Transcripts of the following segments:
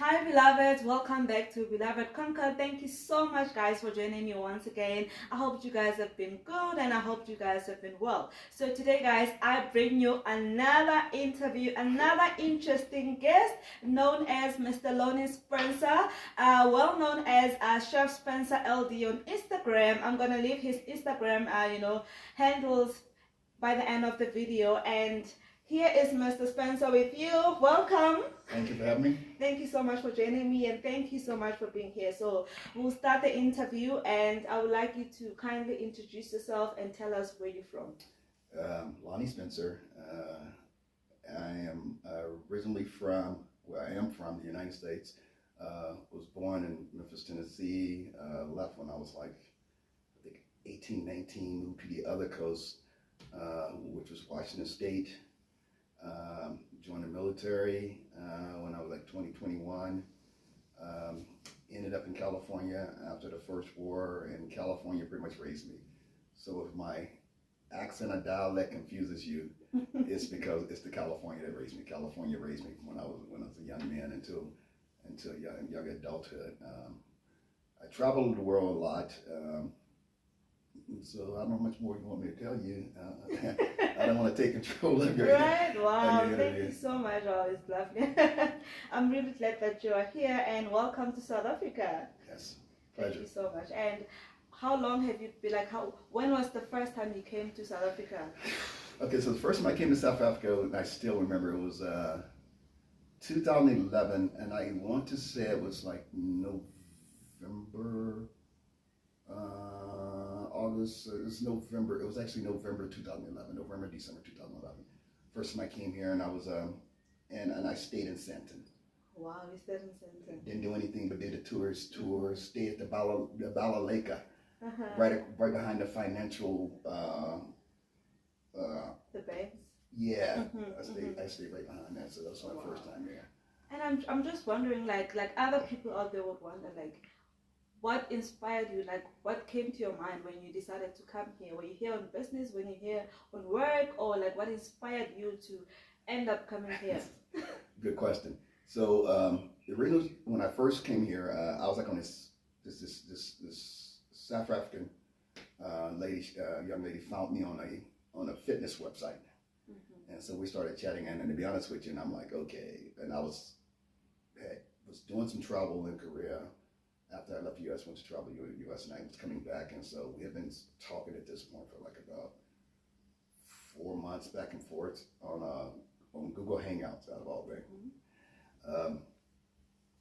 Hi beloveds, welcome back to Beloved Conquer. Thank you so much guys for joining me once again. I hope you guys have been good and I hope you guys have been well. So today guys, I bring you another interview, another interesting guest known as Mr. Lonnie Spencer, well known as Chef Spencer LD on Instagram. I'm gonna leave his Instagram handles by the end of the video, and here is Mr. Spencer with you. Welcome. Thank you for having me. Thank you so much for joining me, and thank you so much for being here. So we'll start the interview, and I would like you to kindly introduce yourself and tell us where you're from. Lonnie Spencer. I am originally from where I am from, the United States. Was born in Memphis, Tennessee. Left when I was like, I think 18, 19, moved to the other coast, which was Washington State. Joined the military when I was like 20, 21. Ended up in California after the first war, and California pretty much raised me. So if my accent or dialect confuses you, it's because it's the California that raised me. California raised me when I was a young man until young adulthood. I traveled the world a lot. So I don't know how much more you want me to tell you. I don't want to take control of your Right, wow, thank you so much. Oh, it's lovely. I'm really glad that you are here, and welcome to South Africa. Yes, pleasure. Thank you so much. And how long have you been, when was the first time you came to South Africa? Okay, so the first time I came to South Africa, I still remember, it was 2011, and I want to say it was like November, August, it was November, it was actually November 2011, November, December 2011. First time I came here, and I was, and I stayed in Sandton. Wow, you stayed in Sandton. Didn't do anything but did a tourist tour, stayed at the Balaleka, Uh-huh. right behind the financial, the banks? yeah, Mm-hmm, I stayed right behind that, so that was my first time there. And I'm just wondering, like other people out there would wonder, like, what inspired you? Like, what came to your mind when you decided to come here? Were you here on business? Were you here on work? Or like, what inspired you to end up coming here? Good question. So the reason when I first came here, I was like on this South African young lady found me on a fitness website, and so we started chatting. And to be honest with you, and I'm like, okay. And I was doing some travel in Korea. After I left the U.S., went to travel the U.S. and I was coming back, and so we have been talking at this point for like about 4 months back and forth on Google Hangouts out of all that.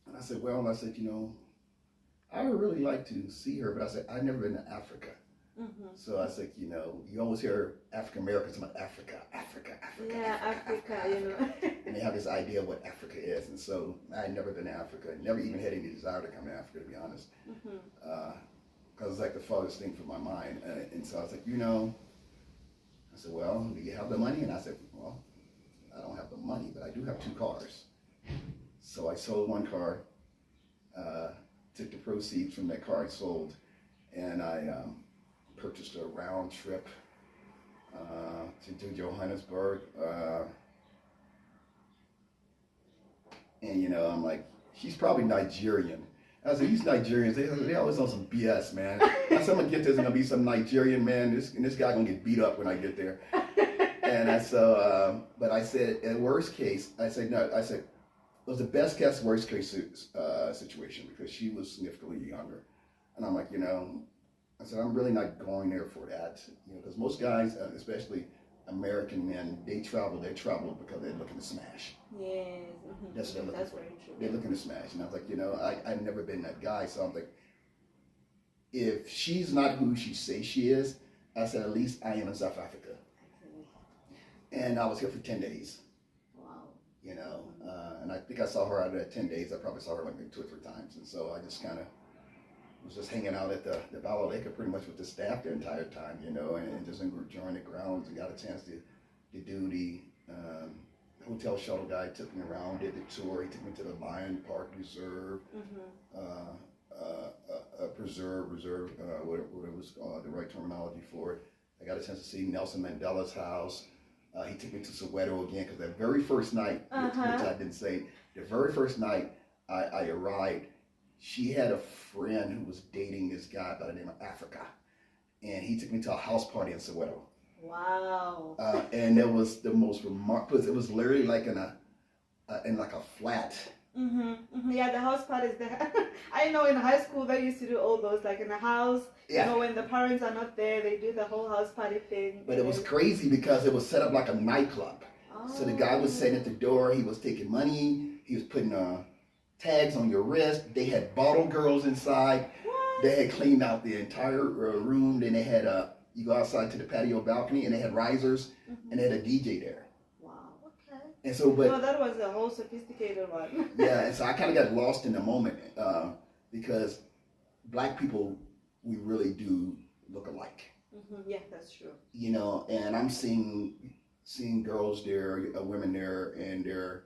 And I said, I would really like to see her, but I said, I've never been to Africa. So I said, you always hear African Americans about Africa. Yeah, Africa. And they have this idea of what Africa is. And so I had never been to Africa, never even had any desire to come to Africa, to be honest. Because it's like the farthest thing from my mind. And so I was like, I said, well, do you have the money? And I said, well, I don't have the money, but I do have 2 cars. So I sold one car, took the proceeds from that car I sold, and I purchased a round trip to do Johannesburg. And I'm like, she's probably Nigerian. I said, these Nigerians, they always on some BS, man. I said, I'm gonna get this, and gonna be some Nigerian man. This guy gonna get beat up when I get there. And but I said, in worst case, I said, no, I said, it was the best case, worst case situation, because she was significantly younger. And I'm like, I said, I'm really not going there for that, because most guys, especially American men, they travel because they're looking to smash. Yes. That's what they're looking for. Very true. They're looking to smash. And I was like, I've never been that guy, so I'm like, if she's not who she says she is, I said, at least I am in South Africa. And I was here for 10 days. Wow. And I think I saw her out of that 10 days. I probably saw her like maybe 2 or 3 times. And so I just kind of was just hanging out at the Balaleka pretty much with the staff the entire time, and just enjoying the grounds, and got a chance to do the hotel shuttle guy took me around, did the tour. He took me to the Lion Park Reserve, reserve, what it was called, the right terminology for it. I got a chance to see Nelson Mandela's house. He took me to Soweto again, because that very first night, which I didn't say, the very first night, I arrived, she had a friend who was dating this guy by the name of Africa, and he took me to a house party in Soweto. Wow. And it was the most remarkable. It was literally like in like a flat. Yeah, the house parties there. I know in high school they used to do all those, like in the house. Yeah. You know, when the parents are not there, they do the whole house party thing. But it was crazy because it was set up like a nightclub. Oh. So the guy was sitting at the door. He was taking money. He was putting tags on your wrist. They had bottle girls inside. What? They had cleaned out the entire room. Then they had you go outside to the patio balcony, and they had risers, and they had a DJ there. And so, but no, that was a whole sophisticated one. Yeah, and so I kind of got lost in the moment because black people, we really do look alike. Yeah, that's true. You know, and I'm seeing girls there, women there, and they're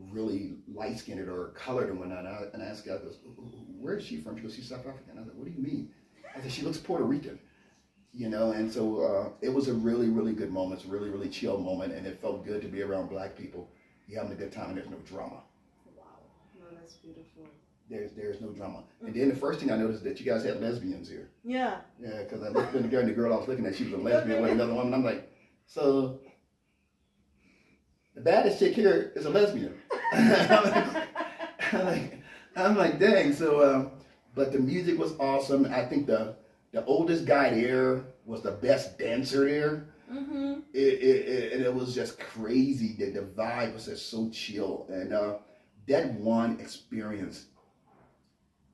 really light skinned or colored and whatnot. And I asked the guy, "Where is she from?" She goes, "She's South African." I was like, "What do you mean?" I said, "She looks Puerto Rican." You know, and so it was a really, really good moment. It's a really, really chill moment, and it felt good to be around black people. You're having a good time, and there's no drama. Wow, no, that's beautiful. There's no drama. And then the first thing I noticed is that you guys had lesbians here. Yeah. Yeah, because I looked in the girl, and the girl I was looking at, she was a lesbian with another woman. I'm like, so the baddest chick here is a lesbian. I'm like, dang. So, but the music was awesome. I think the oldest guy there was the best dancer there. And it was just crazy. The vibe was just so chill. And that one experience,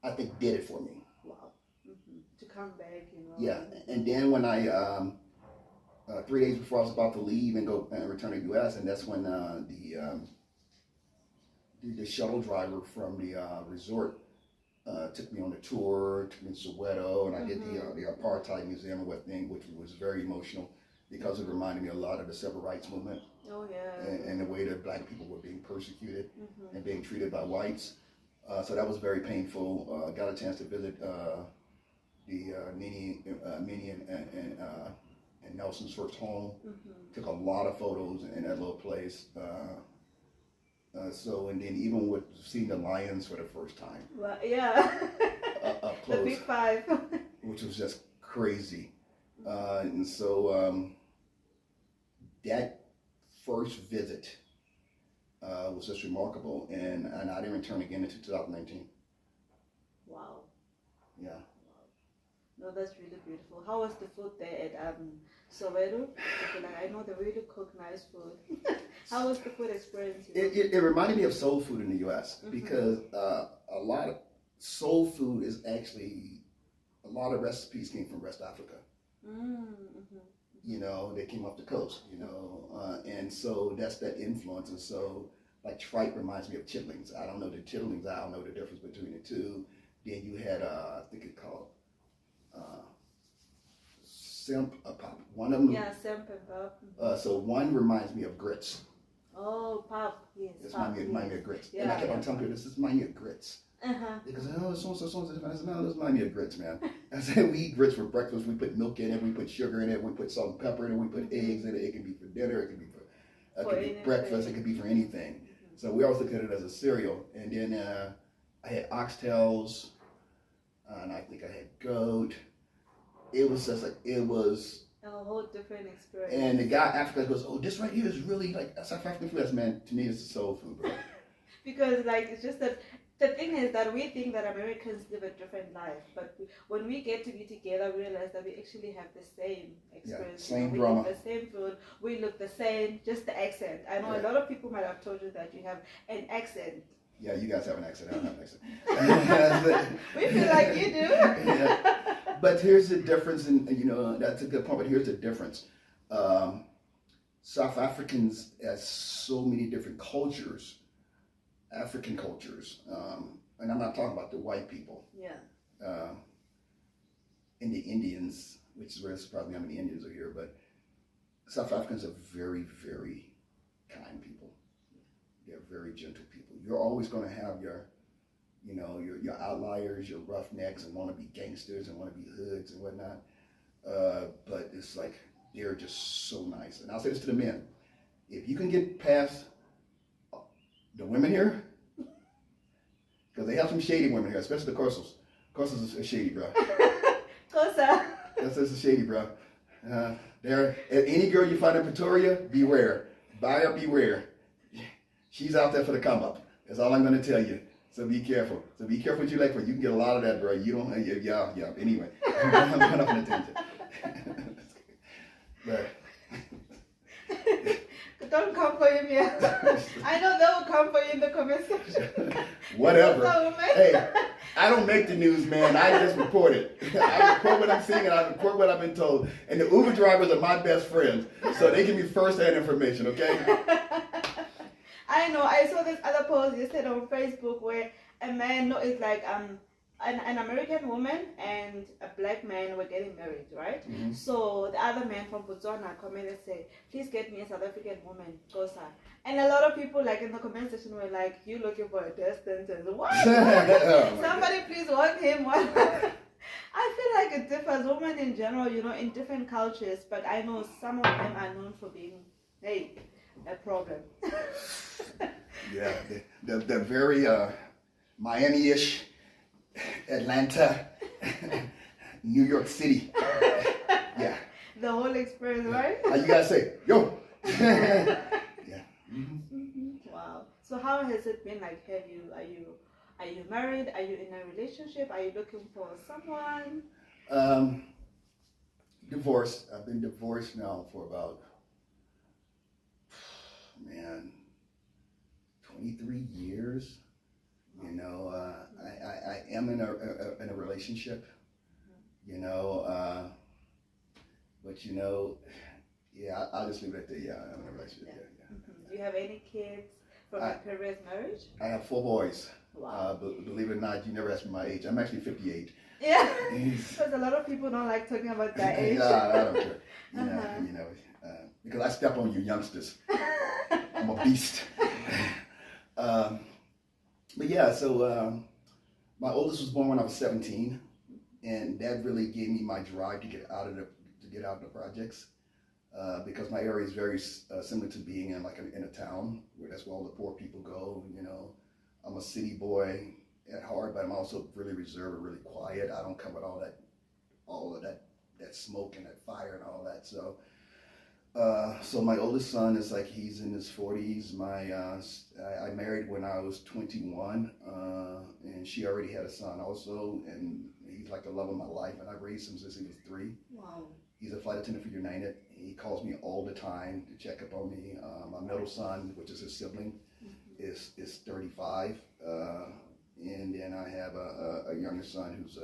I think, did it for me. Wow. To come back, you know. Yeah. And then when I, 3 days before I was about to leave and go and return to the U.S., and that's when the shuttle driver from the resort took me on a tour, took me to Soweto, and I did the Apartheid Museum and thing, which was very emotional because it reminded me a lot of the civil rights movement. Oh yeah. And the way that black people were being persecuted and being treated by whites. So that was very painful. Got a chance to visit the Minnie and Nelson's first home. Took a lot of photos in that little place. So, and then even with seeing the lions for the first time. Well, yeah. Up close. The big five. Which was just crazy. And so that first visit was just remarkable. And I didn't return again until 2019. Wow. Yeah. No, that's really beautiful. How was the food there at Soweto? I know they really cook nice food. How was the food experience? It reminded me of soul food in the U.S. Because a lot of soul food is actually, a lot of recipes came from West Africa. You know, they came off the coast, you know, and so that's that influence. And so, like, tripe reminds me of chitlings. I don't know the chitlings, I don't know the difference between the two. Then you had, I think it's called Simp Pop. One of them. Yeah, Simp and Pop. So one reminds me of grits. Oh, Pop, yes. This reminds me of grits. Yeah, and I kept on telling people, this reminds me of grits. Because, oh, so-and-so. I said, no, this reminds me of grits, man. I said, we eat grits for breakfast. We put milk in it. We put sugar in it. We put salt and pepper in it. We put eggs in it. It can be for dinner. It can be for breakfast. It can be for anything. So we always look at it as a cereal. And then I had oxtails. And I think I had goat. It was just like, it was a whole different experience. And the guy Africa goes, oh, this right here is really like South African food. That's, man, to me, it's soul food, bro. Because like it's just that the thing is that we think that Americans live a different life, but when we get to be together, we realize that we actually have the same experience. Yeah, same we drama. eat the same food. We look the same, just the accent. I know a lot of people might have told you that you have an accent. Yeah, you guys have an accent. I don't have an accent. We feel like you do. Yeah. But here's the difference, and you know, that's a good point, but here's the difference. South Africans has so many different cultures, African cultures, and I'm not talking about the white people. Yeah. And the Indians, which is where it's probably how many Indians are here, but South Africans are very, very kind people. They're very gentle people. You're always going to have your, you know, your outliers, your roughnecks, and want to be gangsters and want to be hoods and whatnot. But it's like they're just so nice. And I'll say this to the men: if you can get past the women here, Because they have some shady women here, especially the Corsals. Corsals is shady, bro. Cosa. That's a shady, bro. There, any girl you find in Pretoria, beware. Buyer, beware. She's out there for the come up. That's all I'm going to tell you. So be careful. So be careful what you like for. You can get a lot of that, bro. You don't. Yeah. Anyway, I'm going off on a tangent. But. Don't come for him here. I know they will come for you in the comment section. Whatever. Hey, I don't make the news, man. I just report it. I report what I'm seeing and I report what I've been told. And the Uber drivers are my best friends, so they give me first-hand information, okay? I know. I saw this other post yesterday on Facebook where a man is like an American woman and a black man were getting married, right? Mm-hmm. So the other man from Botswana commented and said, please get me a South African woman, Kosa. And a lot of people like in the comment section were like, you looking for a death sentence. What? Somebody please warn him. I feel like it differs, women in general, in different cultures, but I know some of them are known for being, a problem. Yeah, they're very Miami-ish, Atlanta, New York City. Yeah. The whole experience, right? You gotta say, yo. Yeah. Wow. So how has it been? Like, are you married? Are you in a relationship? Are you looking for someone? Divorced. I've been divorced now for about 23 years. I am in a relationship, but yeah, I'll just leave it at that. Yeah, I'm in a relationship. Yeah. Mm-hmm. Do you have any kids from your previous marriage? I have 4 boys. Wow. Believe it or not, you never asked me my age. I'm actually 58. Yeah, because a lot of people don't like talking about that age. I don't care. Because I step on you youngsters. I'm a beast. But yeah, so my oldest was born when I was 17, and that really gave me my drive to get out of the projects, because my area is very similar to being in a town where that's where all the poor people go. I'm a city boy at heart, but I'm also really reserved and really quiet. I don't come with all of that smoke and that fire and all that. So my oldest son is he's in his 40s. I married when I was 21, and she already had a son also, and he's like the love of my life, and I've raised him since he was 3. Wow. He's a flight attendant for United. He calls me all the time to check up on me. My middle son, which is his sibling, is 35, and then I have a younger son who's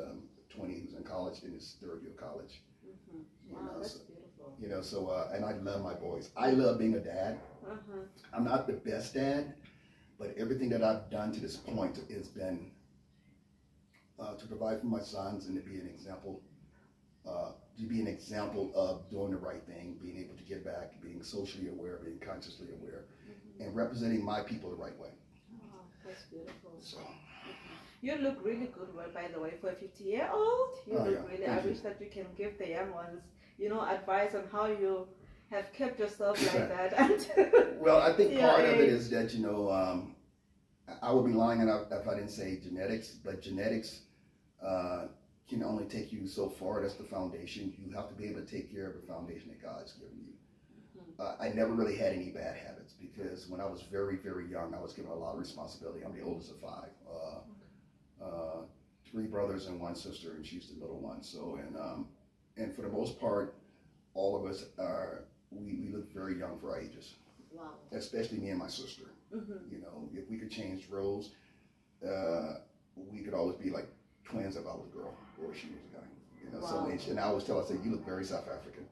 20, who's in college, in his 3rd year of college. Wow, that's beautiful. And I love my boys. I love being a dad. I'm not the best dad, but everything that I've done to this point has been to provide for my sons and to be an example of doing the right thing, being able to give back, being socially aware, being consciously aware, and representing my people the right way. Oh, that's beautiful. So. You look really good, by the way, for a 50-year-old. You look really. I wish that you can give the young ones, advice on how you have kept yourself like that. Well, I think part of it is that, I would be lying if I didn't say genetics, but genetics can only take you so far. That's the foundation. You have to be able to take care of the foundation that God's given you. I never really had any bad habits because when I was very, very young, I was given a lot of responsibility. I'm the oldest of 5. 3 brothers and 1 sister, and she's the middle one. So, and for the most part, all of us we look very young for our ages. Wow. Especially me and my sister. If we could change roles, we could always be like twins if I was a girl or she was a guy. Wow. So, and I always tell her, I say, you look very South African.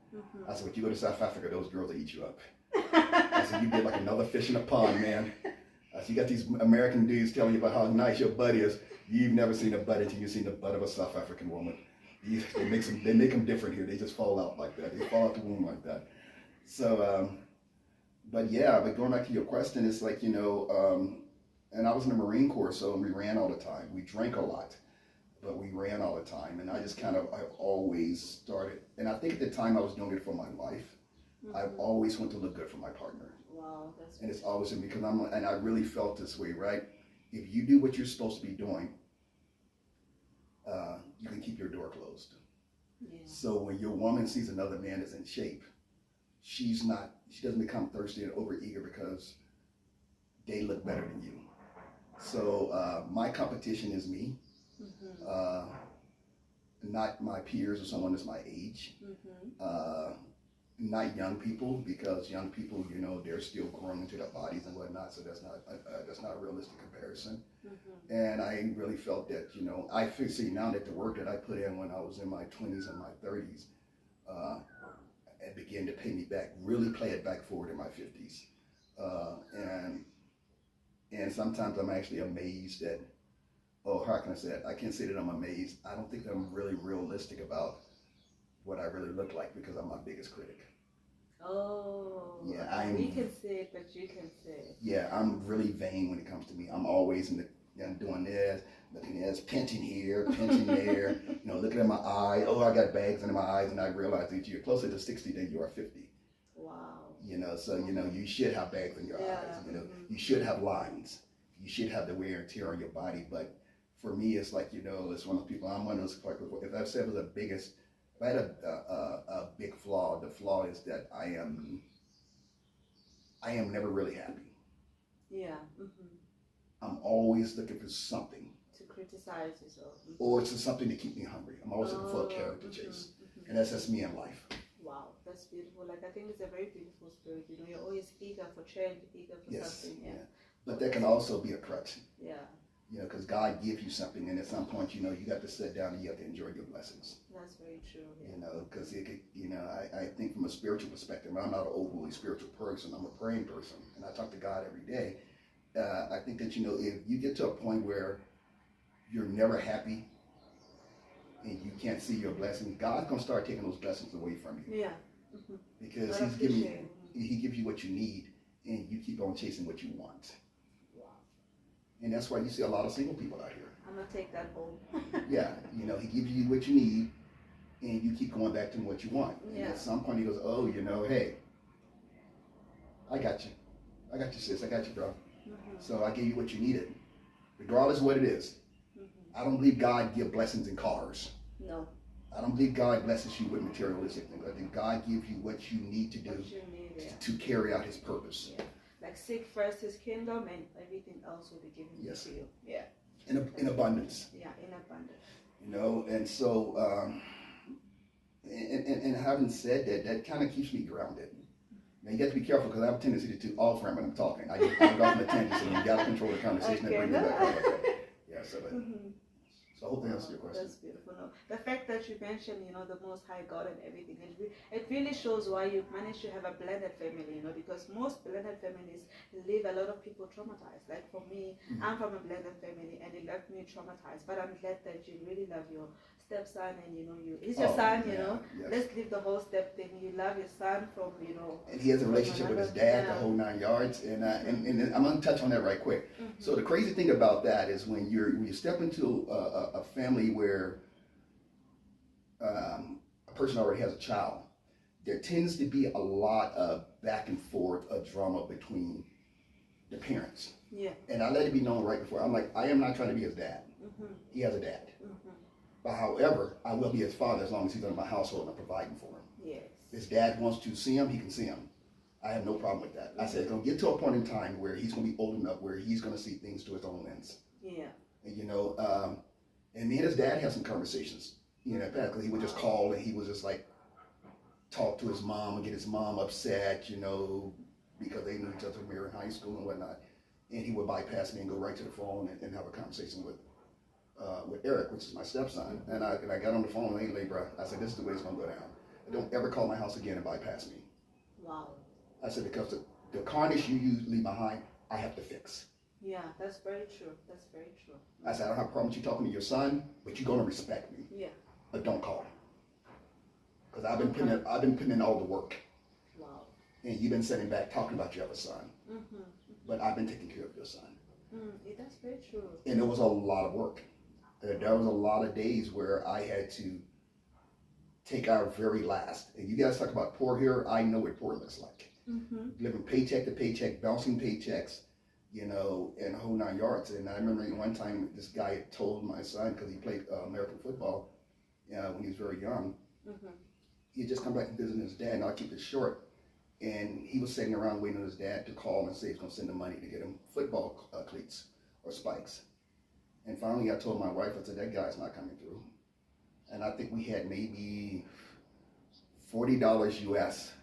I said, when you go to South Africa, those girls will eat you up. I said, you get like another fish in a pond, man. I said, you got these American dudes telling you about how nice your butt is. You've never seen a butt until you've seen the butt of a South African woman. They make them different here. They just fall out like that. They fall out the womb like that. So, but going back to your question, it's like, and I was in the Marine Corps, so we ran all the time. We drank a lot, but we ran all the time. And I just I've always started, and I think at the time I was doing it for my wife. I've always wanted to look good for my partner. Wow, that's and it's always because I really felt this way, right? if you do what you're supposed to be doing, you can keep your door closed. Yeah. So when your woman sees another man that's in shape, she doesn't become thirsty and overeager because they look better than you. So my competition is me, not my peers or someone that's my age. Not young people, because young people, you know, they're still growing into their bodies and whatnot, so that's not a realistic comparison. And I really felt that, you know, I see now that the work that I put in when I was in my 20s and my 30s, it began to pay me back, really play it back forward in my 50s. And sometimes I'm actually amazed at, oh, how can I say it? I can't say that I'm amazed. I don't think that I'm really realistic about what I really look like, because I'm my biggest critic. Oh, yeah, we can say it, but you can say it. Yeah, I'm really vain when it comes to me. I'm always doing this, looking at this, pinching here, pinching there, you know, looking at my eye. Oh, I got bags under my eyes, and I realize that you're closer to 60 than you are 50. Wow. You know, so, you know, you should have bags in your eyes. You know, you should have lines. You should have the wear and tear on your body. But for me, it's like, you know, it's one of those people, I'm one of those, like, if I said it was if I had a big flaw, the flaw is that I am never really happy. Yeah. I'm always looking for something to criticize yourself, or to something to keep me hungry. I'm always looking for a character chase, and that's just me in life. Wow, that's beautiful. Like, I think it's a very beautiful spirit. You know, you're always eager for change, eager for something. Yeah. But that can also be a crutch. Yeah. You know, because God gives you something, and at some point, you know, you got to sit down and you have to enjoy your blessings. That's very true. Yeah. You know, because you know, I think from a spiritual perspective, I'm not an overly spiritual person. I'm a praying person, and I talk to God every day. I think that, you know, if you get to a point where you're never happy and you can't see your blessings, God's gonna start taking those blessings away from you. Yeah. Because He gives you what you need, and you keep on chasing what you want. And that's why you see a lot of single people out here. I'm gonna take that home. Yeah, you know, He gives you what you need, and you keep going back to what you want. And at some point He goes, oh, you know, hey, I got you, sis, I got you, bro. So I gave you what you needed, regardless of what it is. I don't believe God gives blessings in cars. No. I don't believe God blesses you with materialistic things. I think God gives you what you need to do to carry out His purpose. Yeah. Like, seek first His kingdom, and everything else will be given to you. Yeah. In abundance. Yeah, in abundance. You know, and so, and having said that, that kind of keeps me grounded. Now, you got to be careful, because I have a tendency to off frame when I'm talking. I get off on a tangent, so you got to control the conversation and bring it back up. Okay. Yeah, so so I hope that answers your question. That's beautiful. No, the fact that you mentioned, you know, the Most High God and everything, it really shows why you've managed to have a blended family, you know, because most blended families leave a lot of people traumatized. Like, for me, I'm from a blended family, and it left me traumatized. But I'm glad that you really love your stepson, and, you know, he's your son, you know. Yes. Let's leave the whole step thing. You love your son from, you know. And he has a relationship with his dad, the whole 9 yards. And and I'm going to touch on that right quick. So the crazy thing about that is when you step into a family where a person already has a child, there tends to be a lot of back and forth of drama between the parents. Yeah. And I let it be known right before. I'm like, I am not trying to be his dad. He has a dad. But however, I will be his father as long as he's in my household and I'm providing for him. Yes. If his dad wants to see him, he can see him. I have no problem with that. I said it's going to get to a point in time where he's going to be old enough where he's going to see things through his own lens. Yeah. And, you know, and me and his dad had some conversations, you know, because he would just call and he was just like, talk to his mom and get his mom upset, you know, because they knew each other when we were in high school and whatnot. And he would bypass me and go right to the phone and have a conversation with Eric, which is my stepson. And I got on the phone, hey, bro, I said, this is the way it's going to go down. Don't ever call my house again and bypass me. Wow. I said, because the carnage you leave behind, I have to fix. Yeah, that's very true. That's very true. I said, I don't have a problem with you talking to your son, but you're going to respect me. Yeah. But don't call him. Because I've been putting in all the work. Wow. And you've been sitting back talking about your other son. But I've been taking care of your son. Yeah, that's very true. And it was a lot of work. There was a lot of days where I had to take our very last. And you guys talk about poor here. I know what poor looks like. Living paycheck to paycheck, bouncing paychecks, and a whole 9 yards. And I remember one time this guy had told my son, because he played American football when he was very young, he had just come back and visited his dad, and I'll keep it short. And he was sitting around waiting on his dad to call him and say he's going to send him money to get him football cleats or spikes. And finally I told my wife, I said, that guy's not coming through. And I think we had maybe $40 US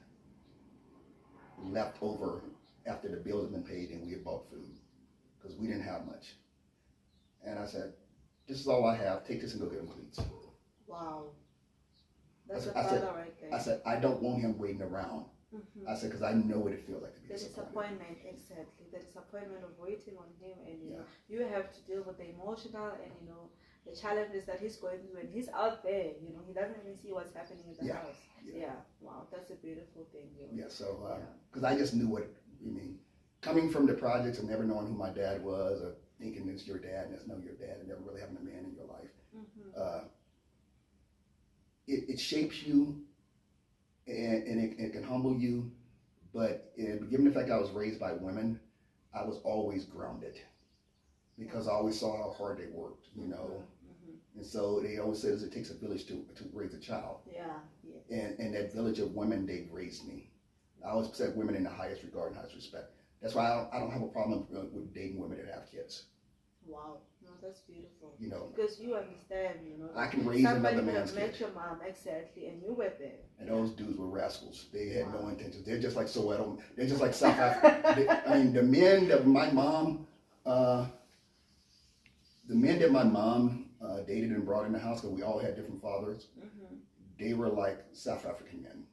left over after the bills had been paid and we had bought food, because we didn't have much. And I said, this is all I have. Take this and go get him cleats. Wow. That's a father right there. I said, I don't want him waiting around. I said, because I know what it feels like to be disappointed. The disappointment, exactly. The disappointment of waiting on him, and you have to deal with the emotional and the challenges that he's going through, and he's out there. He doesn't even see what's happening in the house. Yeah. Wow, that's a beautiful thing. Yeah. So, because I just knew what you mean. Coming from the projects and never knowing who my dad was, or thinking it's your dad and it's no your dad, and never really having a man in your life, it shapes you. And it can humble you, but given the fact I was raised by women, I was always grounded, because I always saw how hard they worked, And so they always says it takes a village to raise a child. And that village of women, they raised me. I always set women in the highest regard and highest respect. That's why I don't have a problem with dating women that have kids. Wow, no, that's beautiful. Because you understand, I can raise another man's kid. Somebody met your mom, exactly, and you were there. And those dudes were rascals. They had no intentions. They're just like Soweto. They're just like South Africa. The men that my mom, dated and brought in the house, because we all had different fathers, they were like South African men.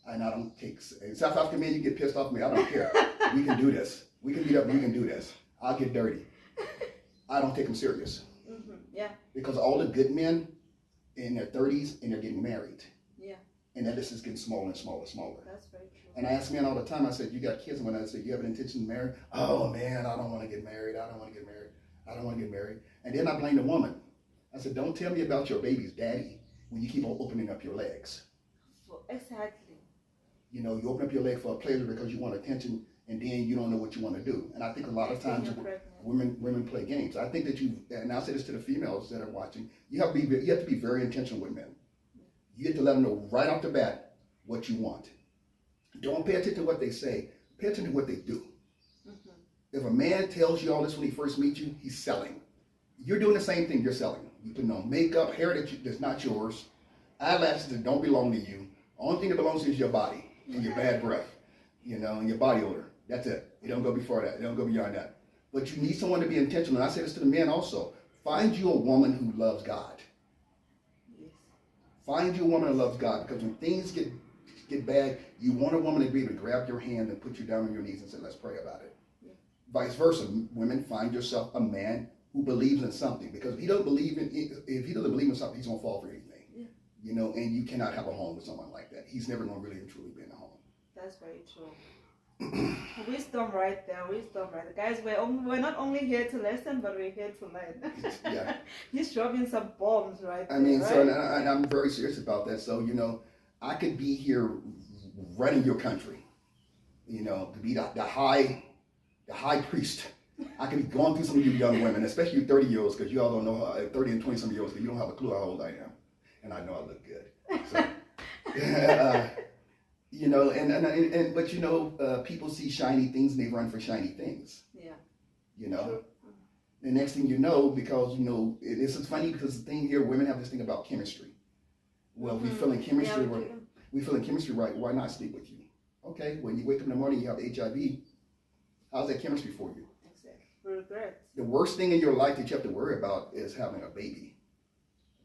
And I don't take South African men. You get pissed off at me, I don't care. We can do this. We can beat up. We can do this. I'll get dirty. I don't take them serious. Because all the good men in their 30s and they're getting married. And that list is getting smaller and smaller and smaller. That's very true. And I ask men all the time, I said, you got kids? And when I said, you have an intention to marry? Oh man, I don't want to get married. I don't want to get married. I don't want to get married. And then I blame the woman. I said, don't tell me about your baby's daddy when you keep on opening up your legs. Exactly. You open up your leg for a pleasure because you want attention, and then you don't know what you want to do. And I think a lot of times women play games. I think that and I'll say this to the females that are watching, you have to be very intentional with men. You get to let them know right off the bat what you want. Don't pay attention to what they say. Pay attention to what they do. If a man tells you all this when he first meets you, he's selling. You're doing the same thing. You're selling. You're putting on makeup, hair that's not yours, eyelashes that don't belong to you. Only thing that belongs to you is your body and your bad breath, and your body odor. That's it. You don't go before that. You don't go beyond that. But you need someone to be intentional. And I say this to the men also. Find you a woman who loves God. Find you a woman who loves God, because when things get bad, you want a woman to be able to grab your hand and put you down on your knees and say, let's pray about it. Vice versa, women, find yourself a man who believes in something, because if he doesn't believe in something, he's gonna fall for anything. And you cannot have a home with someone like that. He's never gonna really and truly be in a home. That's very true. Wisdom right there, guys. We're not only here to listen, but we're here to learn. He's dropping some bombs right there. Right? So and I'm very serious about that. So I could be here running your country, to be the high priest. I could be going through some of you young women, especially you 30-years-olds, because you all don't know 30 and 20-some-year-olds, because you don't have a clue how old I am, and I know I look good. So, but people see shiny things and they run for shiny things. True. The next thing you know, because this is funny, because the thing here, women have this thing about chemistry. Well, we feel in chemistry. We feel in chemistry, right? Why not sleep with you? Okay, when you wake up in the morning, you have HIV. How's that chemistry for you? Exactly. Regret. The worst thing in your life that you have to worry about is having a baby.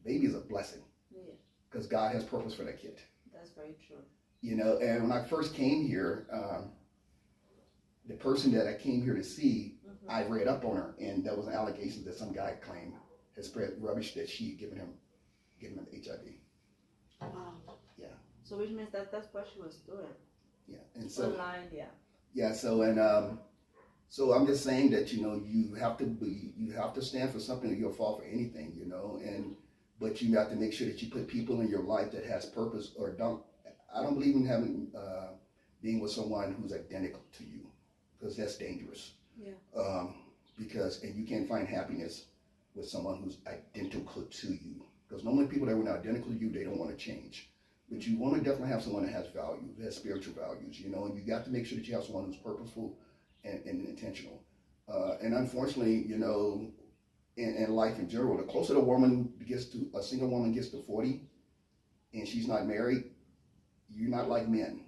A baby is a blessing. Because God has purpose for that kid. That's very true. And when I first came here, the person that I came here to see, I read up on her, and there was an allegation that some guy claimed had spread rubbish that she had given him HIV. Wow. Yeah. So which means that's what she was doing. Yeah. And so online, Yeah. So I'm just saying that you have to stand for something, or you'll fall for anything. But you have to make sure that you put people in your life that has purpose, or don't. I don't believe in being with someone who's identical to you, because that's dangerous. Yeah. Because, and you can't find happiness with someone who's identical to you. Because normally people that are identical to you, they don't want to change. But you want to definitely have someone that has value, that has spiritual values, you know, and you got to make sure that you have someone who's purposeful and intentional. And unfortunately, you know, in life in general, the closer a single woman gets to 40 and she's not married, you're not like men.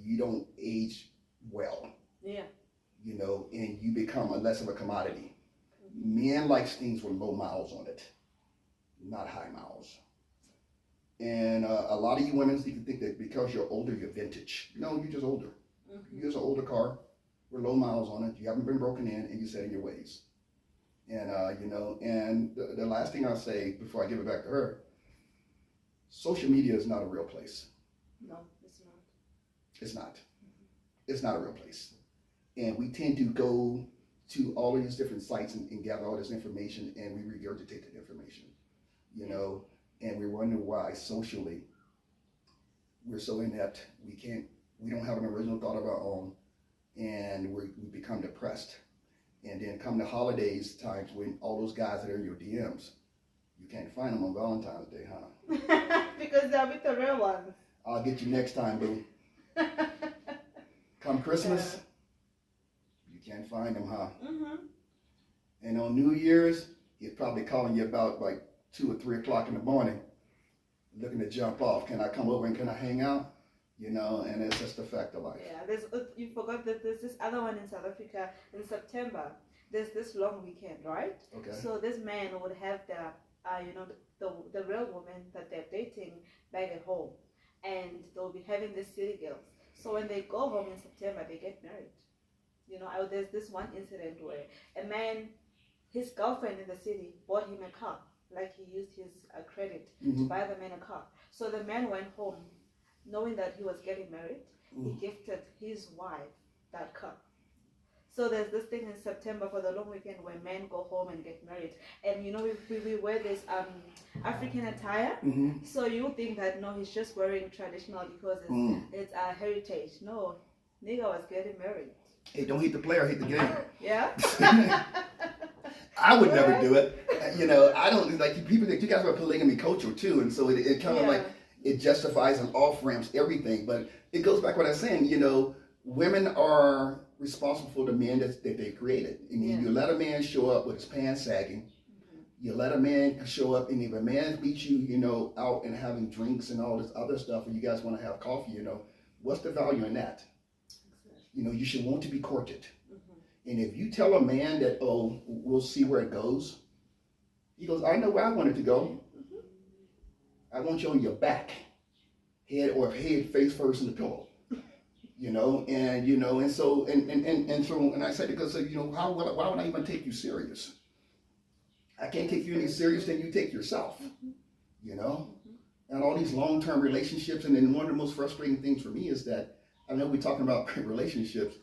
You don't age well. Yeah. You know, and you become less of a commodity. Men like things with low miles on it, not high miles. And a lot of you women, you can think that because you're older, you're vintage. No, you're just older. You use an older car with low miles on it. You haven't been broken in, and you're set in your ways. And you know, and the last thing I'll say before I give it back to her, social media is not a real place. No, it's not. It's not. It's not a real place. And we tend to go to all of these different sites and gather all this information, and we regurgitate that information, you know, and we wonder why socially we're so inept. We don't have an original thought of our own, and we become depressed. And then come the holidays times when all those guys that are in your DMs, you can't find them on Valentine's Day, huh? Because they're with the real ones. I'll get you next time, boo. Come Christmas, you can't find them, huh? And on New Year's, he's probably calling you about like 2 or 3 o'clock in the morning, looking to jump off. Can I come over and can I hang out? You know, and it's just a fact of life. Yeah, you forgot that there's this other one in South Africa in September. There's this long weekend, right? Okay. So this man would have the real woman that they're dating back at home, and they'll be having this city girls. So when they go home in September, they get married. You know, there's this one incident where a man, his girlfriend in the city bought him a car, like he used his credit to buy the man a car. So the man went home, knowing that he was getting married, he gifted his wife that car. So there's this thing in September for the long weekend when men go home and get married. And you know, we wear this African attire. So you think that, no, he's just wearing traditional because it's a heritage. No, nigga was getting married. Hey, don't hate the player, hate the game. Yeah? I would never do it. You know, I don't, like, people think you guys are polygamy culture too, and so it kind of like, it justifies and off-ramps everything. But it goes back to what I was saying, you know, women are responsible for the men that they created. I mean, you let a man show up with his pants sagging. You let a man show up, and if a man meets you, you know, out and having drinks and all this other stuff, and you guys want to have coffee, you know, what's the value in that? You know, you should want to be courted. And if you tell a man that, oh, we'll see where it goes, he goes, I know where I want it to go. I want you on your back, head face first in the pillow. You know, and so I said, because, you know, why would I even take you serious? I can't take you any serious than you take yourself, you know? And all these long-term relationships, and then one of the most frustrating things for me is that, I know we're talking about relationships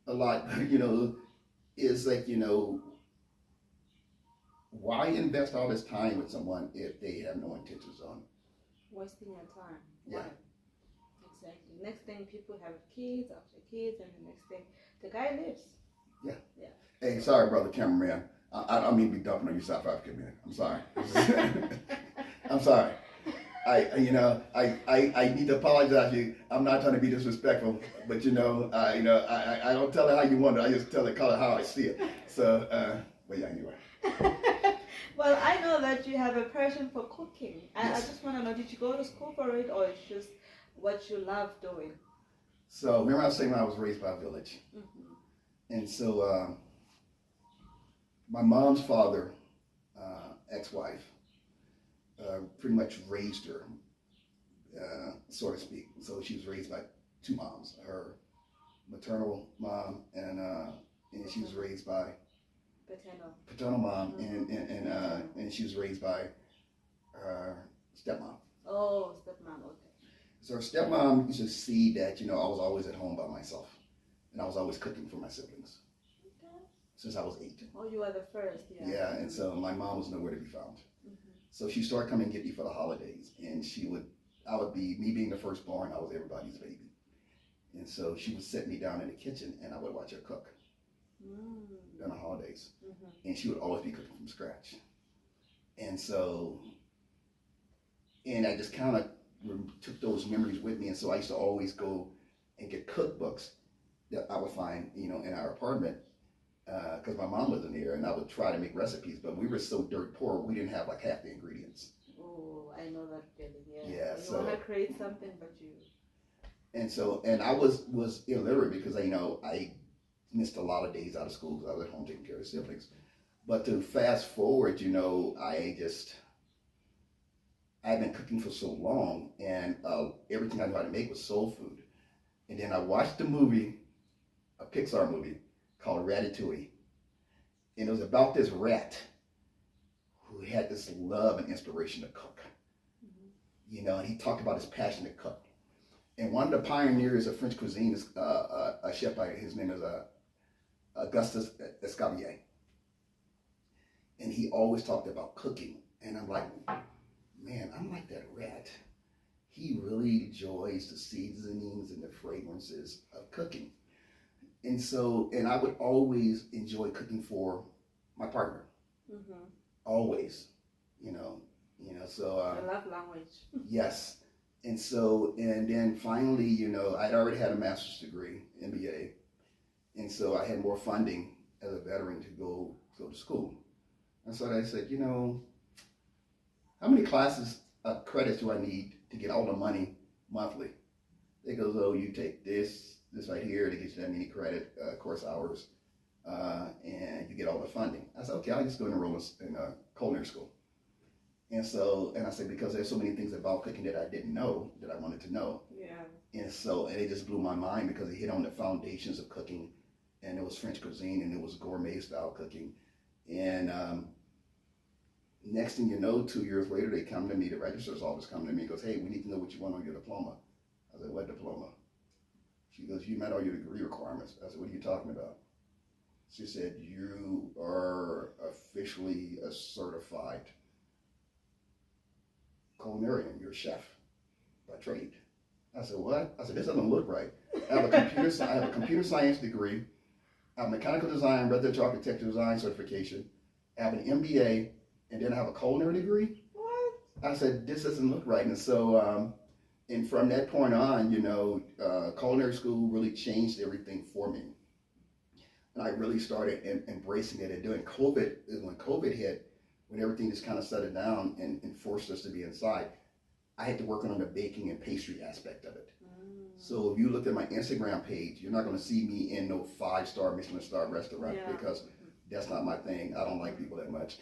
a lot, you know, is like, you know, why invest all this time with someone if they have no intentions on wasting your time? Yeah. Why? Exactly. Next thing, people have kids after kids, and the next thing, the guy lives. Yeah. Yeah. Hey, sorry, brother cameraman. I don't mean to be dumping on you, South African man. I'm sorry. I'm sorry. I need to apologize to you. I'm not trying to be disrespectful, but I don't tell it how you want it. I just call it how I see it. So, but yeah, anyway. Well, I know that you have a passion for cooking. I just want to know, did you go to school for it, or it's just what you love doing? So, remember I was saying I was raised by a village. And so, my mom's father, ex-wife, pretty much raised her, so to speak. So she was raised by two moms, her maternal mom, and she was raised by paternal mom, and she was raised by her stepmom. Oh, stepmom, okay. So her stepmom used to see that, I was always at home by myself, and I was always cooking for my siblings. Since I was 8. Oh, you were the first, yeah. Yeah, and so my mom was nowhere to be found. So she started coming and get me for the holidays, and I would be, me being the firstborn, I was everybody's baby. And so she would sit me down in the kitchen, and I would watch her cook. during the holidays. Mm-hmm. And she would always be cooking from scratch. And so, and I just kind of took those memories with me. And so I used to always go and get cookbooks that I would find, in our apartment, because my mom was in there, and I would try to make recipes, but we were so dirt poor, we didn't have like half the ingredients. Oh, I know that feeling. Yeah. Yeah. You So want to create something, but you. and I was illiterate because I missed a lot of days out of school because I was at home taking care of siblings. But to fast forward, I've been cooking for so long, and everything I knew how to make was soul food. And then I watched a movie, a Pixar movie called Ratatouille, and it was about this rat who had this love and inspiration to cook. Mm-hmm. And he talked about his passion to cook. And one of the pioneers of French cuisine is a chef his name is Augustus Escoffier. And he always talked about cooking. And I'm like, man, I'm like that rat. He really enjoys the seasonings and the fragrances of cooking. And I would always enjoy cooking for my partner. Mm-hmm. Always, so. I love language. Yes. And then finally, I'd already had a master's degree, MBA. And so I had more funding as a veteran to go to school. And so I said, how many credits do I need to get all the money monthly? They goes, oh, you take this right here to get you that many credit course hours, and you get all the funding. I said, okay, I'll just go and enroll in culinary school. And I said, because there's so many things about cooking that I didn't know that I wanted to know. Yeah. And it just blew my mind because it hit on the foundations of cooking, and it was French cuisine, and it was gourmet style cooking. And next thing you know, 2 years later, they come to me, the registrar's office come to me and goes, hey, we need to know what you want on your diploma. I said, what diploma? She goes, you met all your degree requirements. I said, what are you talking about? She said, you are officially a certified culinarian. You're a chef by trade. I said, what? I said, this doesn't look right. I have a computer science degree. I have mechanical design, residential architecture design certification. I have an MBA, and then I have a culinary degree. What? I said, this doesn't look right. And so, and from that point on, culinary school really changed everything for me. And I really started embracing it. And during COVID, when COVID hit, when everything just kind of settled down and forced us to be inside, I had to work on the baking and pastry aspect of it. So if you look at my Instagram page, you're not going to see me in no 5-star Michelin star restaurant because that's not my thing. I don't like people that much.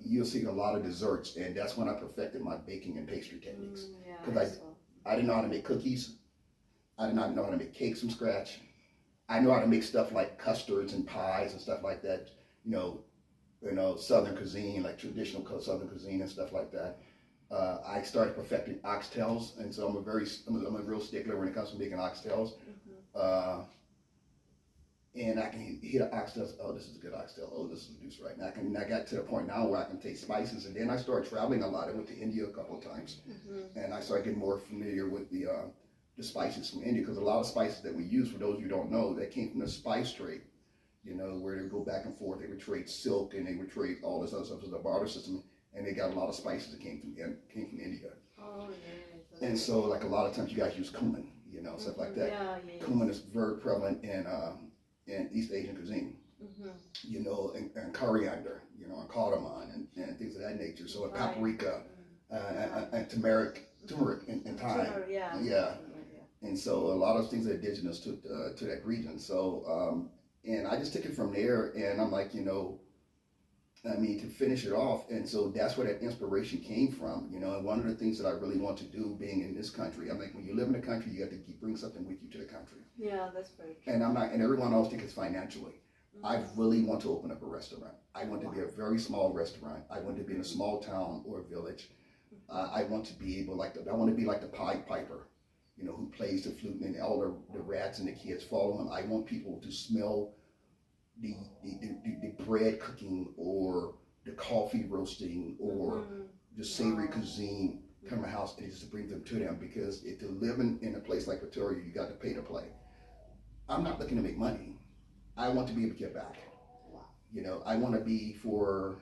You'll see a lot of desserts, and that's when I perfected my baking and pastry techniques. Because I didn't know how to make cookies. I did not know how to make cakes from scratch. I know how to make stuff like custards and pies and stuff like that. Southern cuisine, like traditional Southern cuisine and stuff like that. I started perfecting oxtails, and so I'm a real stickler when it comes to making oxtails. And I can hit an oxtail. Oh, this is a good oxtail. Oh, this is juice right now. I got to the point now where I can taste spices, and then I started traveling a lot. I went to India a couple of times, and I started getting more familiar with the spices from India, because a lot of spices that we use, for those you don't know, that came from the spice trade. Where they would go back and forth. They would trade silk, and they would trade all this other stuff. It was a barter system, and they got a lot of spices that came from India. Oh, yes. And so, like, a lot of times you guys use cumin, stuff like that. Cumin is very prevalent in East Asian cuisine. And coriander, and cardamom and things of that nature. So paprika and turmeric and thyme. And so a lot of things are indigenous to that region. So and I just took it from there, and I'm like, to finish it off. And so that's where that inspiration came from, and one of the things that I really want to do being in this country, I'm like, when you live in the country, you got to bring something with you to the country. Yeah, that's very true. And everyone else thinks it's financially. I really want to open up a restaurant. I want to be a very small restaurant. I want to be in a small town or a village. I want to be able, I want to be like the Pied Piper, who plays the flute, and all the rats and the kids follow him. I want people to smell the bread cooking, or the coffee roasting, or the savory cuisine come to my house, and just to bring them to them. Because if you're living in a place like Pretoria, you got to pay to play. I'm not looking to make money. I want to be able to give back. Wow. You know, I want to be for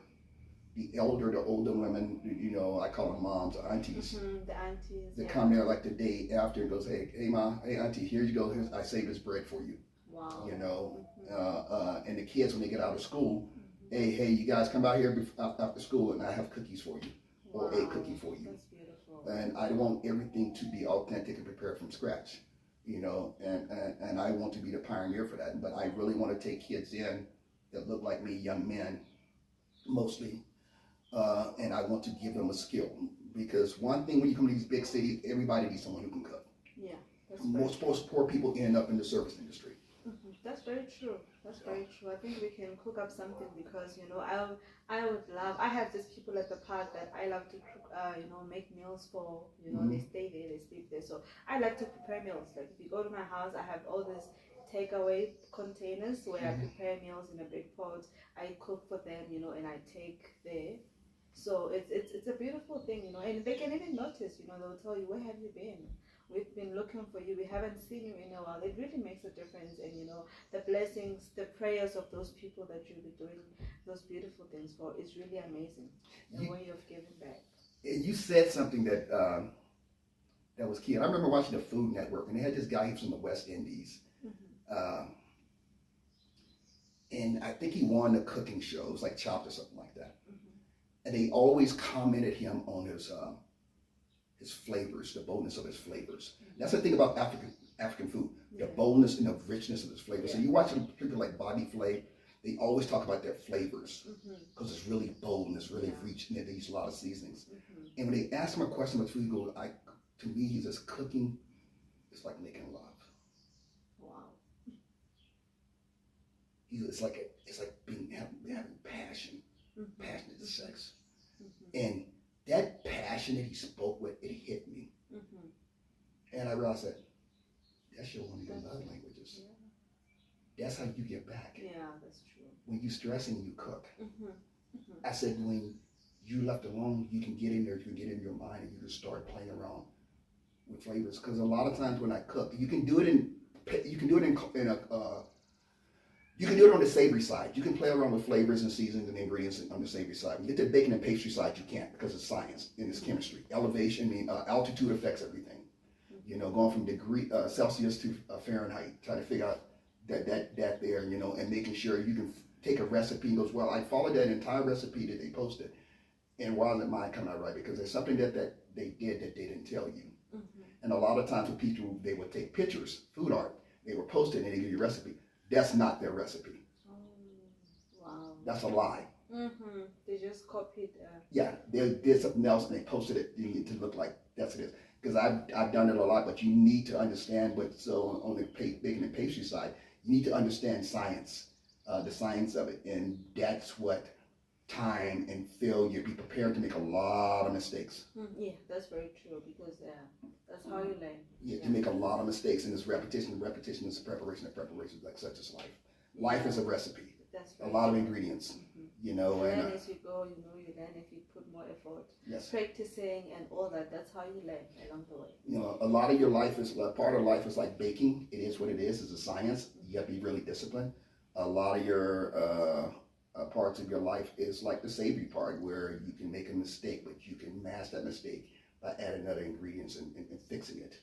the older women, you know, I call them moms, aunties. The aunties. That Yeah. come there like the day after and goes, hey ma, hey auntie, here you go. Here's, I saved this bread for you. Wow. You know, and the kids when they get out of school, hey, you guys come out here after school and I have cookies for you, Wow. or a cookie for you. That's beautiful. And I want everything to be authentic and prepared from scratch. You know, and I want to be the pioneer for that. But I really want to take kids in that look like me, young men, mostly. And I want to give them a skill, because one thing when you come to these big cities, everybody needs someone who can cook. Yeah, that's Most poor people end up in the service industry. That's very true. That's very true. I think we can cook up something, because you know I would love. I have these people at the park that I love to cook. You know, make meals for. You know, they stay there, they sleep there. So I like to prepare meals. Like if you go to my house, I have all these takeaway containers where I prepare meals in a big pot. I cook for them, you know, and I take there. So it's a beautiful thing, you know, and they can even notice, you know, they'll tell you, where have you been? We've been looking for you. We haven't seen you in a while. It really makes a difference, and you know, the blessings, the prayers of those people that you'll be doing those beautiful things for is really amazing. The way you've given back. You said something that that was key. And I remember watching the Food Network, and they had this guy, he was from the West Indies. And I think he won the cooking show. It was like Chopped or something like that. And they always commented him on his flavors, the boldness of his flavors. That's the thing about African food, the boldness and the richness of his flavors. So you watch people like Bobby Flay, they always talk about their flavors because it's really bold and it's really rich, and they use a lot of seasonings. And when they ask him a question about food, he goes, to me, he says, cooking is like making love. Wow. It's like having passion. Passionate to sex. And that passion that he spoke with, it hit me. And I realized that's one of your love languages. That's how you get back. Yeah, that's true. When you stress and you cook. I said, when you left alone, you can get in there, you can get in your mind, and you can start playing around with flavors. Because a lot of times when I cook, you can do it you can do it on the savory side. You can play around with flavors and seasonings and ingredients on the savory side. When you get to the baking and pastry side, you can't, because it's science and it's chemistry. Altitude affects everything. You know, going from degree Celsius to Fahrenheit, trying to figure out that there, you know, and making sure you can take a recipe and goes, well, I followed that entire recipe that they posted, and why isn't mine coming out right? Because there's something that they did that they didn't tell you. And a lot of times with people, they would take pictures, food art, they would post it and they give you a recipe. That's not their recipe. Wow. That's a lie. They just copied. Yeah, they did something else and they posted it to look like that's it is. Because I've done it a lot, but you need to understand on the baking and pastry side, you need to understand science, the science of it, and that's what time and failure. Be prepared to make a lot of mistakes. Yeah, that's very true, because that's how you learn. Yeah, you make a lot of mistakes, and it's repetition. Repetition is preparation, and preparation, like such as life. Life is a recipe. That's a lot of ingredients. You know, you learn as you go. You know, you learn if you put more effort. Yes. Practicing and all that. That's how you learn along the way. You know, a lot of your life is part of life is like baking. It is what it is. It's a science. You have to be really disciplined. A lot of your parts of your life is like the savory part, where you can make a mistake, but you can mask that mistake by adding other ingredients and fixing it.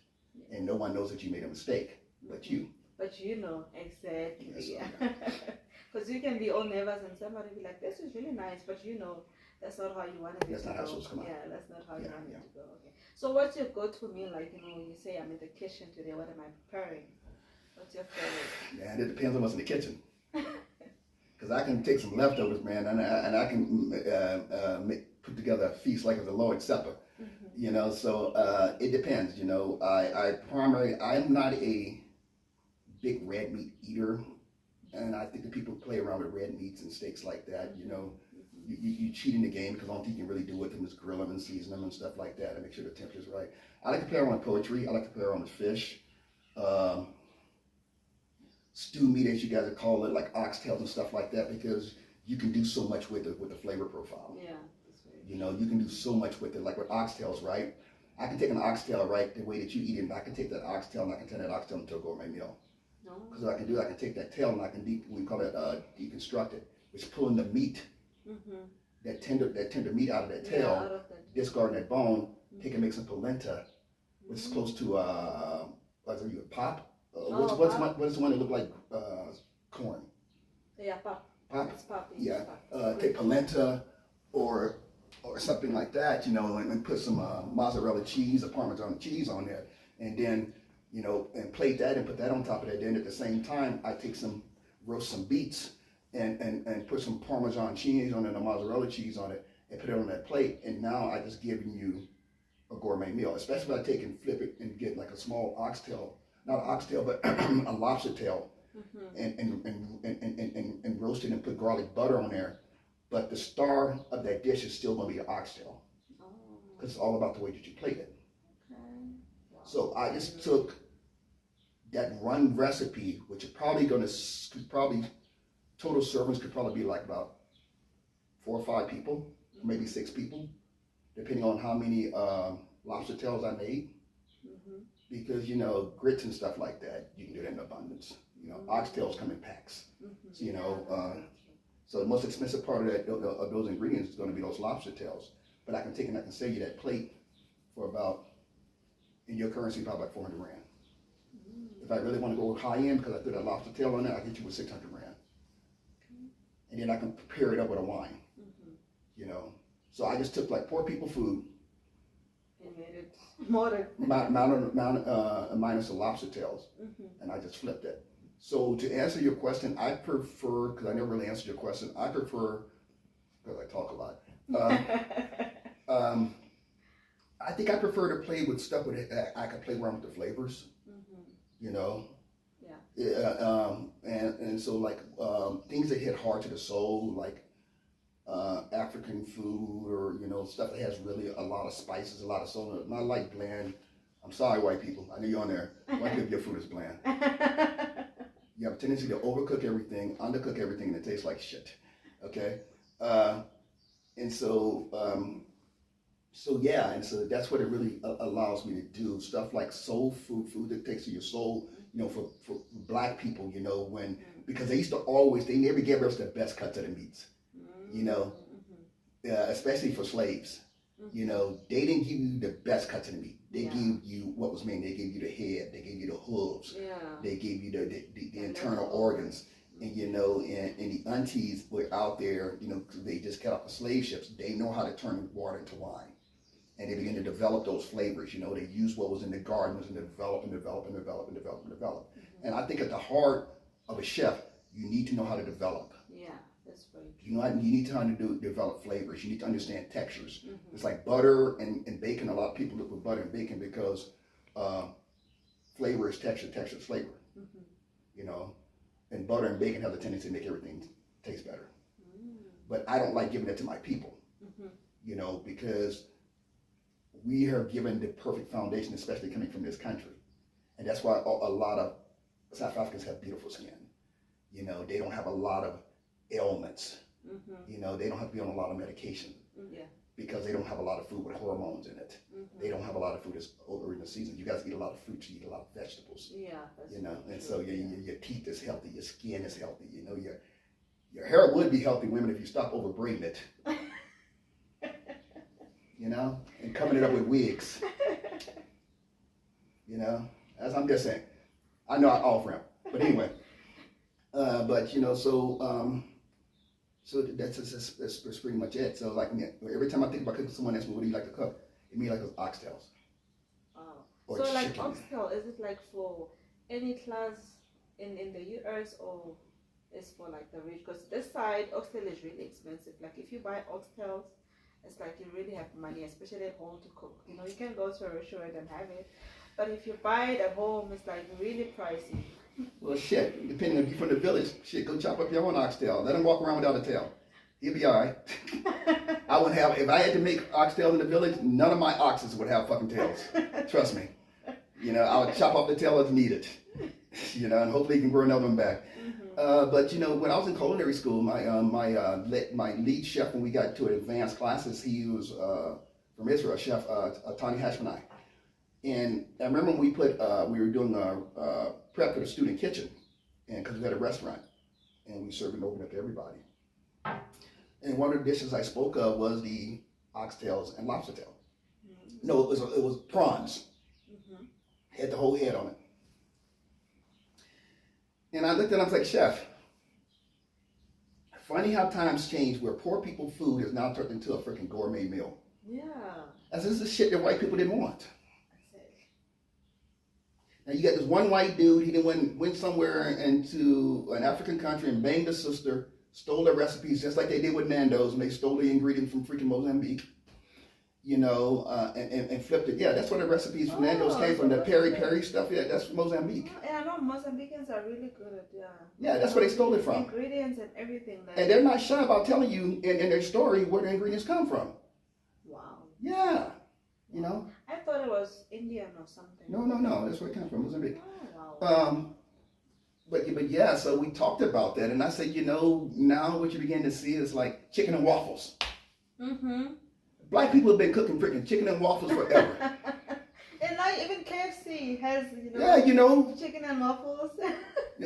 And no one knows that you made a mistake, but you. But you know, exactly. Yes, Because you can be all nervous and somebody be like, this is really nice, but you know, that's not how you want it to go. That's not how it's supposed to come out. Yeah, that's not how you want it to go. Okay. So what's your go-to meal? Like, you know, when you say I'm in the kitchen today, what am I preparing? What's your favorite? Man, it depends on what's in the kitchen. Because I can take some leftovers, man, and I can put together a feast like the Lord's Supper. You know, so it depends. You know, I'm not a big red meat eater, and I think the people who play around with red meats and steaks like that, you know, you cheat in the game, because the only thing you can really do with them is grill them and season them and stuff like that and make sure the temperature's right. I like to play around with poultry. I like to play around with fish. Stew meat, as you guys call it, like oxtails and stuff like that, because you can do so much with it with the flavor profile. Yeah, that's right. You know, you can do so much with it, like with oxtails, right? I can take an oxtail, right, the way that you eat it, and I can take that oxtail and I can turn that oxtail into a gourmet meal. Because what I can do, I can take that tail and I can we call it deconstruct it, which is pulling the meat, that tender meat out of that tail, discarding that bone, take and make some polenta, which is close to what's it, pop? What's the one that look like corn? Yeah, pop. Pop. It's pop. Yeah. Take polenta or something like that, you know, and put some mozzarella cheese or Parmesan cheese on there, and then, you know, and plate that and put that on top of that. Then at the same time, I roast some beets and put some Parmesan cheese on it, and mozzarella cheese on it, and put it on that plate. And now I just giving you a gourmet meal, especially if I take and flip it and get like a small oxtail, not oxtail, but a lobster tail, and roast it and put garlic butter on there. But the star of that dish is still going to be the oxtail, because it's all about the way that you plate it. Okay. Wow. So I just took that one recipe, which is probably total servings could probably be like about 4 or 5 people, maybe 6 people, depending on how many lobster tails I made. Because, you know, grits and stuff like that, you can do that in abundance. You know, oxtails come in packs. So, you know, so the most expensive part of those ingredients is going to be those lobster tails. But I can take and I can sell you that plate for about, in your currency, probably like 400 rand. If I really want to go high end, because I put a lobster tail on there, I get you with 600 rand. And then I can pair it up with a wine. You know, so I just took like poor people food. And made it modern. Minus the lobster tails, and I just flipped it. So to answer your question, I prefer, because I never really answered your question, I prefer, because I talk a lot, I think I prefer to play with stuff with I can play around with the flavors, you know? And so like things that hit hard to the soul, like African food, or, you know, stuff that has really a lot of spices, a lot of soul. Not like bland. I'm sorry, white people. I know you're on there. White people, your food is bland. You have a tendency to overcook everything, undercook everything, and it tastes like shit. Okay? And so that's what it really allows me to do. Stuff like soul food that takes to your soul, you know, for black people, you know, because they used to they never gave us the best cuts of the meats, you know, especially for slaves. You know, they didn't give you the best cuts of the meat. They gave you what was main. They gave you the head. They gave you the hooves. They gave you the internal organs. And, you know, and the aunties were out there, you know, they just got off the slave ships. They know how to turn water into wine. And they began to develop those flavors. You know, they used what was in the gardens and develop. And I think at the heart of a chef, you need to know how to develop. Yeah, that's very true. You know, you need to know how to develop flavors. You need to understand textures. It's like butter and bacon. A lot of people look with butter and bacon because flavor is texture, texture is flavor. You know, and butter and bacon have the tendency to make everything taste better. But I don't like giving it to my people. You know, because we are given the perfect foundation, especially coming from this country. And that's why a lot of South Africans have beautiful skin. You know, they don't have a lot of ailments. You know, they don't have to be on a lot of medication. Because they don't have a lot of food with hormones in it. They don't have a lot of food that's over in the season. You guys eat a lot of fruits, you eat a lot of vegetables. You know, and so your teeth is healthy, your skin is healthy. You know, your hair would be healthy, women, if you stop overbraiding it. You know, and coming it up with wigs. You know, as I'm just saying. I know I offer them, but anyway. But you know, so that's pretty much it. So like every time I think about cooking, someone asks me, "What do you like to cook?" It means like those oxtails. So like chicken. Oxtail, is it like for any class in the US, or is for like the rich? Because this side oxtail is really expensive. Like if you buy oxtails, it's like you really have money, especially at home, to cook. You know, you can go to a restaurant and have it, but if you buy it at home, it's like really pricey. Well, shit, depending on if you're from the village, shit, go chop up your own oxtail. Let him walk around without a tail. He'll be all right. I wouldn't have, if I had to make oxtails in the village, none of my oxes would have fucking tails. Trust me. You know, I would chop off the tail as needed. You know, and hopefully you can grow another one back. But you know, when I was in culinary school, my lead chef, when we got to advanced classes, he was from Israel, Chef Tani Hashmonai. And I remember when we were doing prep for the student kitchen, and because we had a restaurant, and we served it open up to everybody. And one of the dishes I spoke of was the oxtails and lobster tail. No, it was prawns. Had the whole head on it. And I looked at it, I was like, Chef, funny how times change where poor people food is now turned into a freaking gourmet meal. Yeah. As this is shit that white people didn't want. Now you got this one white dude, he went somewhere into an African country and banged a sister, stole their recipes just like they did with Nando's, and they stole the ingredients from freaking Mozambique, and flipped it. Yeah, that's where the recipes from Nando's came from. The peri stuff, yeah, that's from Mozambique. And I know Mozambicans are really good at yeah, that's where they stole it from. Ingredients and everything. And they're not shy about telling you in their story where the ingredients come from. Wow. Yeah, I thought it was Indian or something. No, that's where it comes from, Mozambique. Oh, wow. But yeah, so we talked about that, and I said, now what you begin to see is like chicken and waffles. Black people have been cooking freaking chicken and waffles forever. And like even KFC has, chicken and waffles.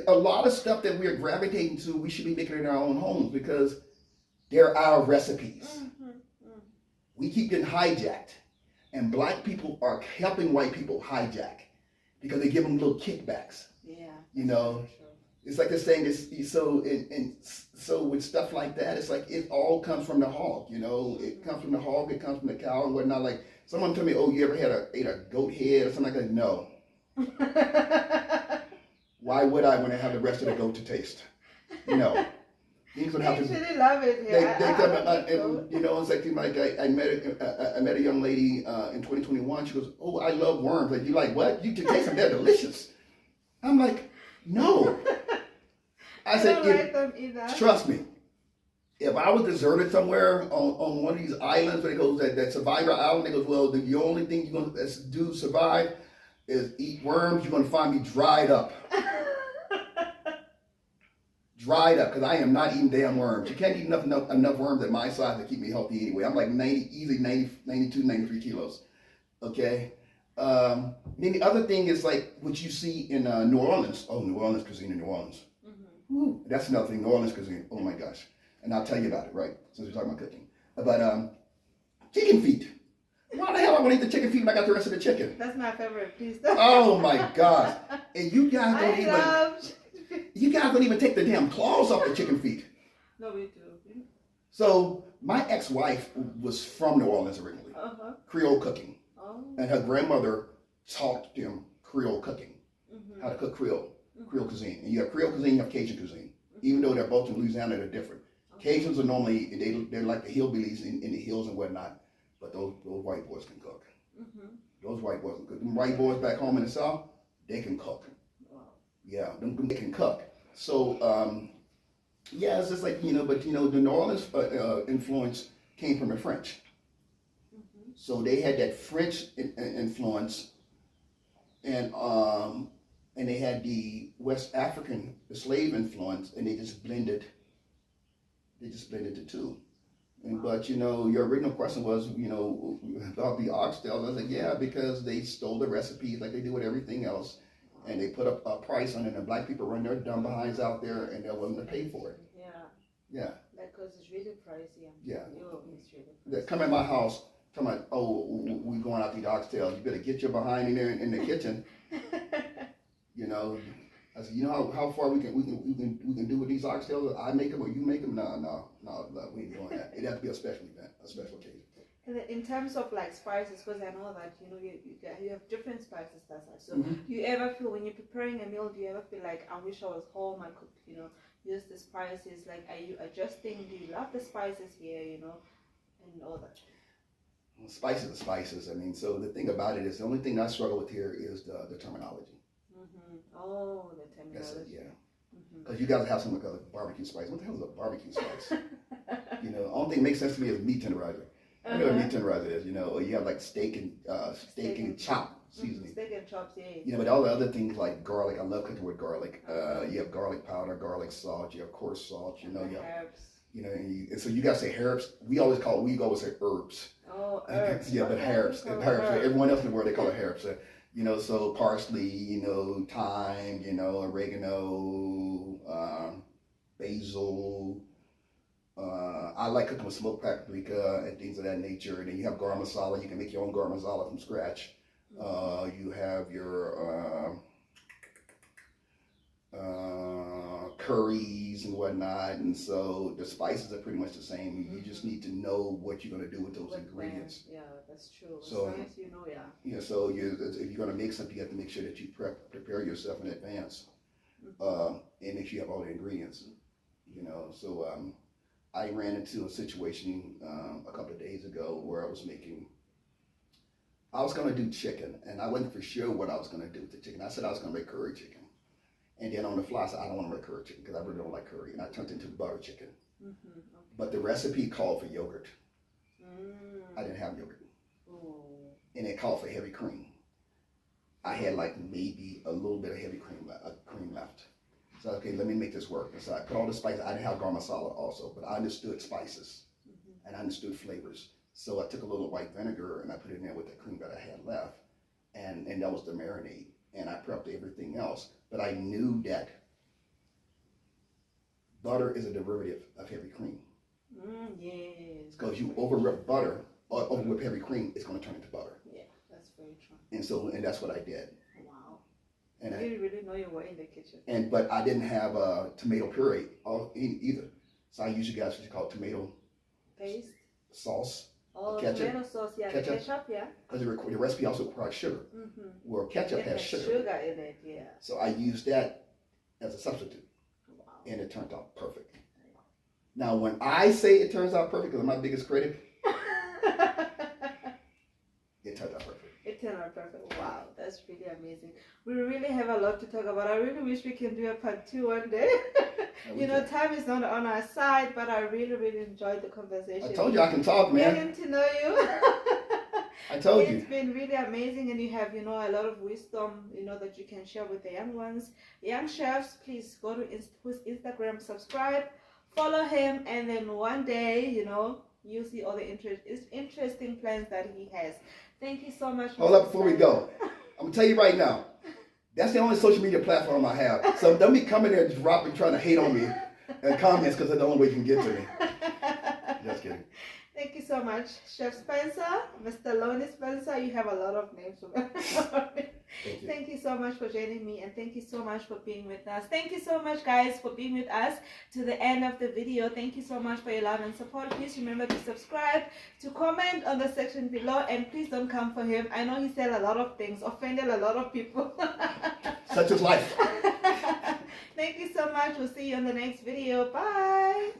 A lot of stuff that we're gravitating to, we should be making in our own homes because they're our recipes. We keep getting hijacked, and black people are helping white people hijack because they give them little kickbacks. Yeah. It's like they're saying this. So with stuff like that, it's like it all comes from the hog. It comes from the hog, it comes from the cow and whatnot. Like someone told me, "Oh, you ever ate a goat head or something like that?" No. Why would I when I have the rest of the goat to taste? No. He's gonna have to. Really love it here. It's like I met a young lady in 2021. She goes, "Oh, I love worms." Like, you like what? You can taste them; they're delicious. I'm like, no. I said, don't like them either. Trust me. If I was deserted somewhere on one of these islands, where it goes that Survivor Island, they goes, well, the only thing you're gonna do survive is eat worms. You're gonna find me dried up. Dried up, because I am not eating damn worms. You can't eat enough worms at my size to keep me healthy anyway. I'm like 92, 93 kilos. Okay? Then the other thing is like what you see in New Orleans. Oh, New Orleans cuisine in New Orleans. Ooh, that's another thing, New Orleans cuisine. Oh my gosh. And I'll tell you about it, right? Since we're talking about cooking. But chicken feet. Why the hell I want to eat the chicken feet when I got the rest of the chicken? That's my favorite piece. Oh my gosh. And you guys I don't even take the damn claws off the chicken feet. No, we do. So my ex-wife was from New Orleans originally. Creole cooking. Oh. And her grandmother taught them Creole cooking. How to cook Creole cuisine. And you have Creole cuisine, you have Cajun cuisine. Even though they're both in Louisiana, they're different. Cajuns are normally, they're like the hillbillies in the hills and whatnot. But those white boys can cook. Those white boys can cook. Them white boys back home in the South, they can cook. Wow. Yeah, they can cook. So, yeah, it's just like, but the New Orleans influence came from the French. So they had that French influence, and they had the West African, the slave influence, and they just blended the two. But your original question was, about the oxtails. I was like, yeah, because they stole the recipes like they do with everything else, and they put up a price on it, and black people run their dumb behinds out there, and they're willing to pay for it. Yeah. Because it's really pricey. Yeah. It's really pricey. They come at my house, talking about, oh, we going out to eat oxtails. You better get your behind in there in the kitchen. I said, how far we can do with these oxtails? I make them or you make them? No, we ain't doing that. It has to be a special event, a special occasion. And in terms of like spices, because I know that you have different spices. That's like, so. Do you ever feel when you're preparing a meal? Do you ever feel like I wish I was home? I could use the spices. Like, are you adjusting? Do you love the spices here? And all that. Well, spices are spices. I mean, so the thing about it is the only thing I struggle with here is the terminology. Oh, the terminology. That's it, yeah. Because you guys have some like a barbecue spice. What the hell is a barbecue spice? The only thing that makes sense to me is meat tenderizer. I know what meat tenderizer is, or you have like steak and chop seasoning. Steak and chops, yeah. But all the other things like garlic, I love cooking with garlic. You have garlic powder, garlic salt, you have coarse salt, you have herbs. And so you guys say herbs. We always say herbs. Oh, herbs. Yeah, but herbs. So everyone else in the world, they call it herbs. So parsley, thyme, oregano, basil. I like cooking with smoked paprika and things of that nature. And then you have garam masala. You can make your own garam masala from scratch. You have your curries and whatnot, and so the spices are pretty much the same. You just need to know what you're going to do with those ingredients. Yeah, that's true. So, as long as you know, yeah. So if you're going to make something, you have to make sure that you prepare yourself in advance, and make sure you have all the ingredients. You know, so I ran into a situation a couple of days ago where I was going to do chicken, and I wasn't for sure what I was going to do with the chicken. I said I was going to make curry chicken. And then on the fly, I said, I don't want to make curry chicken because I really don't like curry. And I turned it into butter chicken. Okay. But the recipe called for yogurt. I didn't have yogurt. And it called for heavy cream. I had like maybe a little bit of heavy cream left. So, okay, let me make this work. And so I put all the spices. I didn't have garam masala also, but I understood spices and I understood flavors. So I took a little white vinegar and I put it in there with the cream that I had left. And that was the marinade. And I prepped everything else. But I knew that butter is a derivative of heavy cream. Yes. Because you overrip butter or overrip heavy cream, it's going to turn into butter. Yeah, that's very true. And that's what I did. Wow. And I didn't really know you were in the kitchen. But I didn't have tomato puree either. So I usually got what you call tomato paste, sauce. Oh, ketchup, tomato sauce, yeah, ketchup, yeah. Because the recipe also requires sugar. Where ketchup has sugar. Sugar in it, yeah. So I used that as a substitute. Wow. And it turned out perfect. Wow. Now, when I say it turns out perfect, because I'm my biggest critic, it turned out perfect. It turned out perfect. Wow, that's really amazing. We really have a lot to talk about. I really wish we can do a part 2 one day. You know, time is not on our side, but I really, really enjoyed the conversation. I told you I can talk, man. Getting to know you. I told you. It's been really amazing, and you have, you know, a lot of wisdom, you know, that you can share with the young ones. Young chefs, please go to his Instagram, subscribe, follow him, and then one day, you know, you'll see all the interesting plans that he has. Thank you so much. Hold up before we go. I'm going to tell you right now. That's the only social media platform I have. So don't be coming there just dropping, trying to hate on me in comments because that's the only way you can get to me. Just kidding. Thank you so much, Chef Spencer, Mr. Lonnie Spencer. You have a lot of names. Thank you so much for joining me, and thank you so much for being with us. Thank you so much, guys, for being with us to the end of the video. Thank you so much for your love and support. Please remember to subscribe, to comment on the section below, and please don't come for him. I know he said a lot of things, offended a lot of people. Such is life. Thank you so much. We'll see you on the next video. Bye.